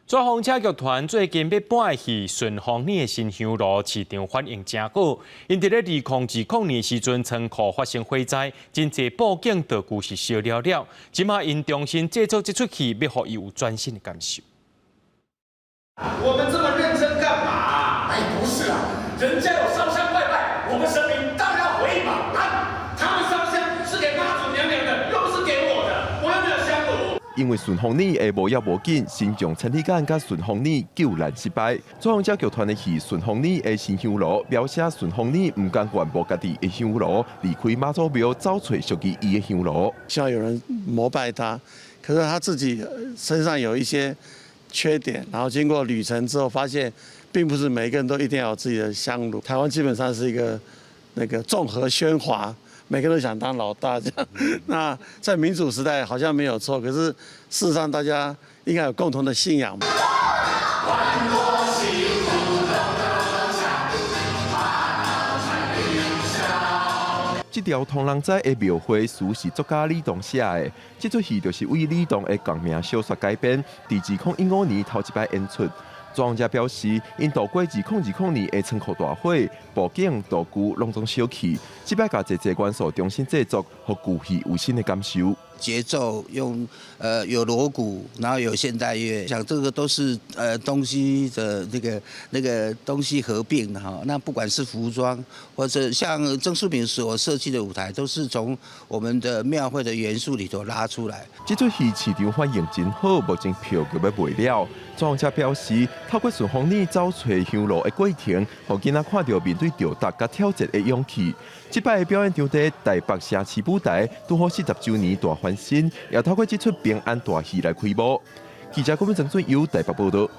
左风车剧团最近要搬的戏《顺风耳》的新香炉市场反应真好，因伫咧2020年时阵仓库发生火灾，真侪报警道具是烧了了。即马因重新制作这出戏，要互伊有全新的感受。我们这么认真干嘛？哎，不是啊，人家有烧香拜拜，我们神明当然要回应嘛。啊，他们烧香是给妈祖娘娘的，又不是给我的，我又没有香炉。 因为顺风耳的无要无紧，新将陈立干甲顺风耳救难失败。左风车剧团的戏《顺风耳的新香炉》，描写顺风耳唔甘愿无家己的香炉，离开妈祖庙找找属于伊的香炉。希望有人膜拜他，可是他自己身上有一些缺点，然后经过旅程之后，发现并不是每一个人都一定要有自己的香炉。台湾基本上是一个综合喧哗。 每个人都想当老大，这样。那在民主时代好像没有错，可是事实上大家应该有共同的信仰。这条同人仔的庙会书是作家李栋写的，这出戏就是为李栋的同名小说改编，伫2015年头一摆演出。 左风车表示，因度过2020年的仓库大火，布景、道具拢总烧去，即摆甲这元素重新制作，和古戏有新的感受。 节奏用有锣鼓，然后有现代乐，想这个都是东西的那个东西合并的哈。那不管是服装，或者像郑树平所设计的舞台，都是从我们的庙会的元素里头拉出来。这出戏市场反应真好，目前票就要卖了。左风车表示，透过顺风耳找找香炉的过程，让囡仔看到面对挑战甲挑战的勇气。这摆的表演场地台北城市舞台，拄好40周年大翻新，也透过这出平安大戏来开幕。记者郭文成、由台北报道。